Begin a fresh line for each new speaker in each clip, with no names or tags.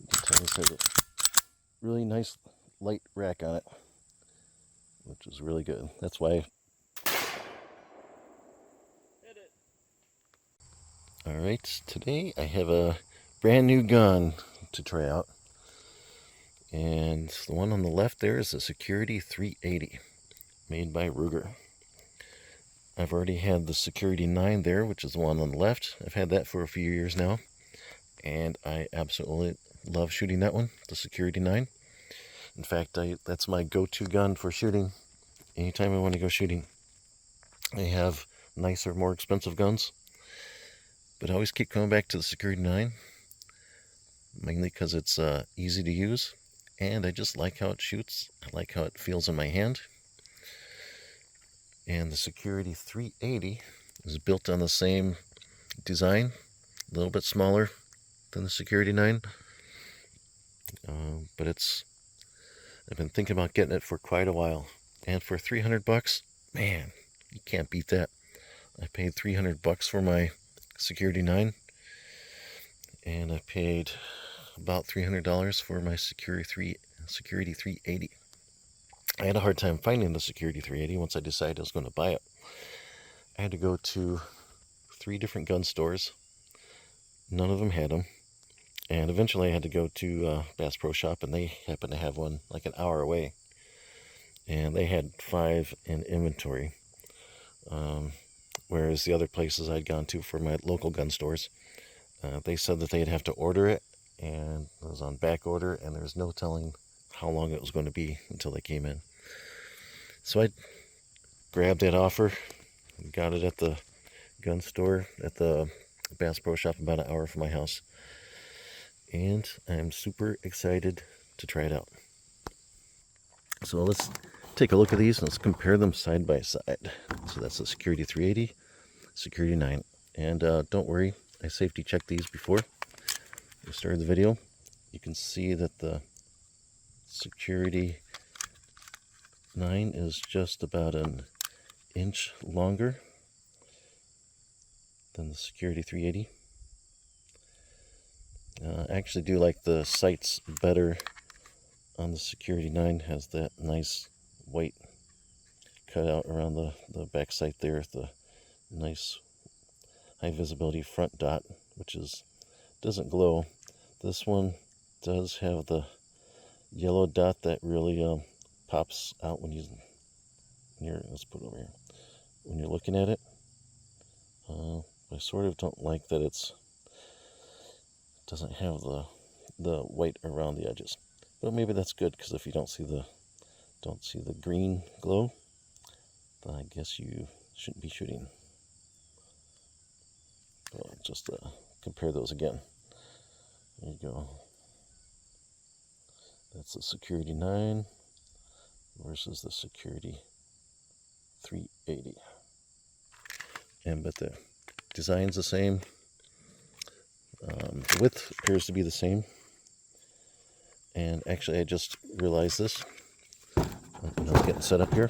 You can tell this has a really nice light rack on it, which is really good. That's why. Alright, today I have a brand new gun to try out. And the one on the left there is a Security 380, made by Ruger. I've already had the Security 9 there, which is the one on the left. I've had that for a few years now, and I absolutely love shooting that one, the Security 9. In fact, that's my go-to gun for shooting anytime I want to go shooting. I have nicer, more expensive guns, but I always keep coming back to the Security 9, mainly because it's easy to use, and I just like how it shoots. I like how it feels in my hand. And the Security 380 is built on the same design, a little bit smaller than the Security 9, but I've been thinking about getting it for quite a while, and for $300, man, you can't beat that. I paid $300 for my Security 9, and I paid about $300 for my Security 380. I had a hard time finding the Security 380 once I decided I was going to buy it. I had to go to 3 different gun stores. None of them had them. And eventually I had to go to Bass Pro Shop, and they happened to have one like an hour away. And they had 5 in inventory. Whereas the other places I'd gone to for my local gun stores, they said that they'd have to order it, and it was on back order, and there was no telling how long it was going to be until they came in. So I grabbed that offer and got it at the gun store at the Bass Pro Shop about an hour from my house. And I'm super excited to try it out. So let's take a look at these and let's compare them side by side. So that's the Security 380, Security 9. And don't worry, I safety checked these before we started the video. You can see that the Security 9 is just about an inch longer than the Security 380. I actually do like the sights better on the Security 9. Has that nice white cutout around the back sight there, the nice high visibility front dot, which doesn't glow. This one does have the yellow dot that really pops out when let's put it over here, when you're looking at it. I sort of don't like that it doesn't have the white around the edges, but maybe that's good, because if you don't see the green glow, then I guess you shouldn't be shooting. Just compare those again. There you go. That's the Security 9 versus the Security 380. But the design's the same. The width appears to be the same. And actually, I just realized this, when I was getting set up here,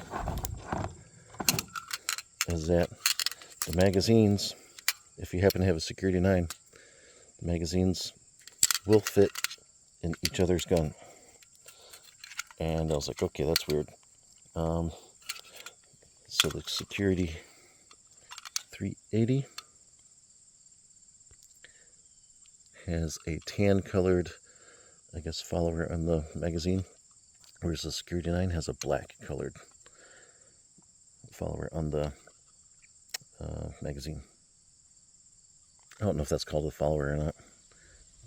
is that the magazines, if you happen to have a Security 9, the magazines will fit in each other's gun. And I was like, okay, that's weird. So the Security 380 has a tan colored, I guess, follower on the magazine, whereas the Security 9 has a black colored follower on the magazine. I don't know if that's called a follower or not.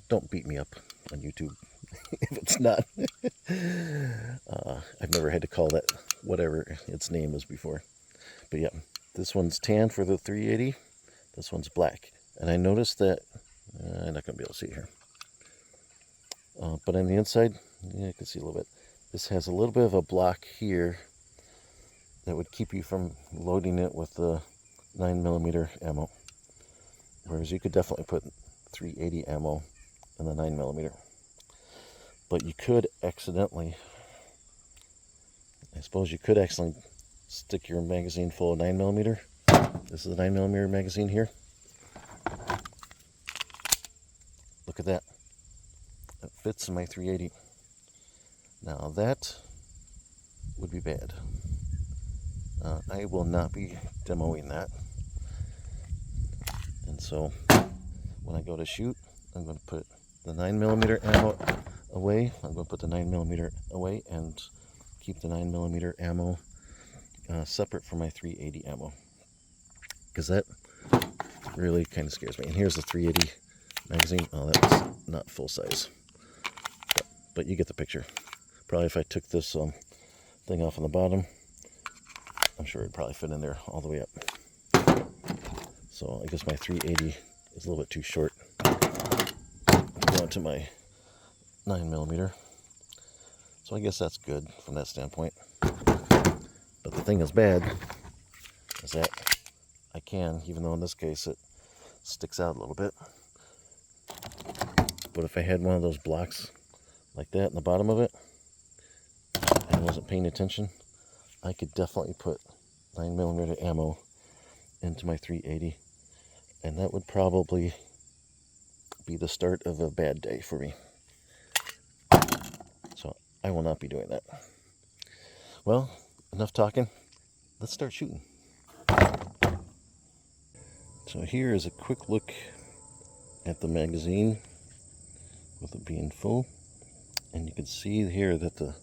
Don't beat me up on YouTube if it's not. I've never had to call that whatever its name is before. But yeah, this one's tan for the 380. This one's black. And I noticed that, I'm not going to be able to see it here. But on the inside, yeah, you can see a little bit. This has a little bit of a block here that would keep you from loading it with the 9mm ammo. Whereas you could definitely put 380 ammo in the 9mm. But you could accidentally, I suppose you could accidentally stick your magazine full of 9mm. This is a 9mm magazine here. Look at that. It fits in my 380. Now that would be bad. I will not be demoing that. And so when I go to shoot, I'm going to put the 9mm ammo away. I'm going to put the 9mm away and keep the 9mm ammo separate from my 380 ammo, because that really kind of scares me. And here's the 380 magazine. Oh, that's not full size, but you get the picture. Probably if I took this thing off on the bottom, I'm sure it'd probably fit in there all the way up. So I guess my 380 is a little bit too short to go into my 9mm. So I guess that's good from that standpoint. But the thing that's bad is that I can, even though in this case it sticks out a little bit, but if I had one of those blocks like that in the bottom of it and I wasn't paying attention, I could definitely put 9mm ammo into my 380, and that would probably be the start of a bad day for me. So I will not be doing that. Well, enough talking. Let's start shooting. So here is a quick look at the magazine with it being full, and you can see here that the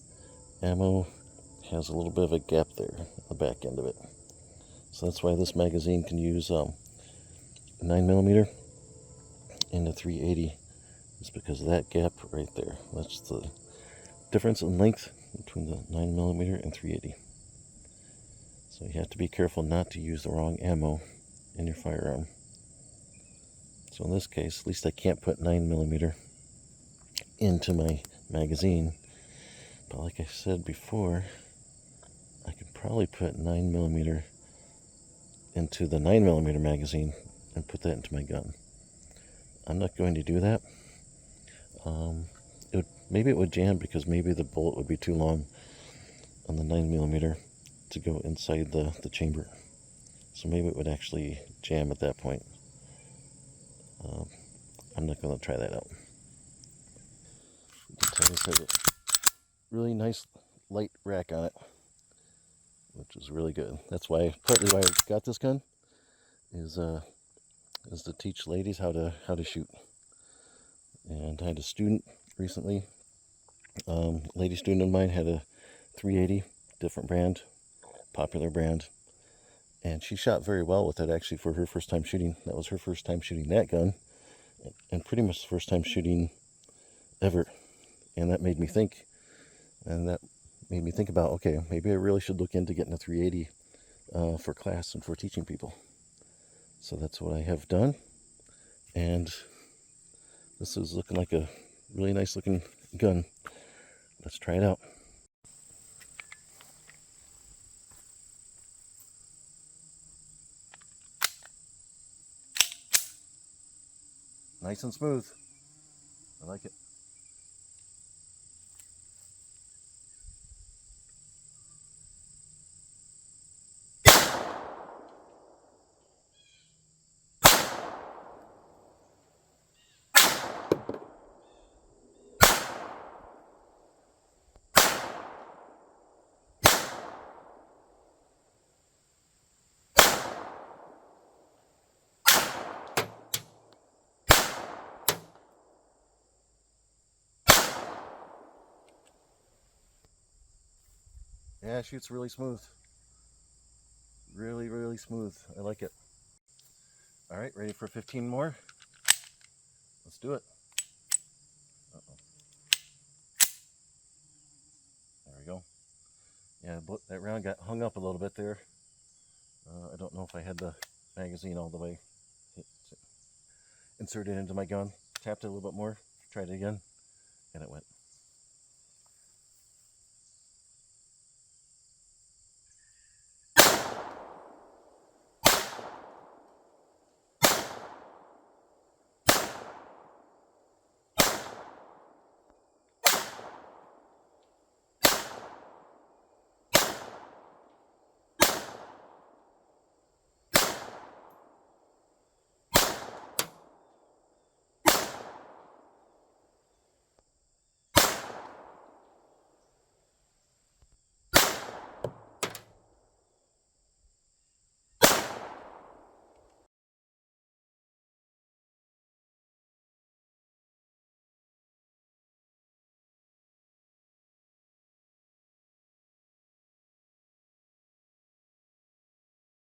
ammo has a little bit of a gap there at the back end of it. So that's why this magazine can use 9mm and a 380. It's because of that gap right there. That's the difference in length between the 9mm and 380. So you have to be careful not to use the wrong ammo in your firearm. So in this case, at least I can't put 9mm into my magazine. But like I said before, I could probably put 9mm into the 9mm magazine and put that into my gun. I'm not going to do that. Maybe it would jam because maybe the bullet would be too long on the 9mm to go inside the chamber. So maybe it would actually jam at that point. I'm not going to try that out. You can tell it's got a really nice light rack on it, which is really good. That's why, partly why I got this gun, is to teach ladies how to shoot. And I had a student recently, lady student of mine had a 380, different brand, popular brand, and she shot very well with it actually for her first time shooting. That was her first time shooting that gun, and pretty much the first time shooting ever. And that made me think, about, okay, maybe I really should look into getting a 380 for class and for teaching people. So that's what I have done, and this is looking like a really nice looking gun. Let's try it out. Nice and smooth. I like it. Yeah, it shoots really smooth. Really, really smooth. I like it. All right, ready for 15 more? Let's do it. Uh-oh. There we go. Yeah, that round got hung up a little bit there. I don't know if I had the magazine all the way inserted into my gun. Tapped it a little bit more, tried it again, and it went.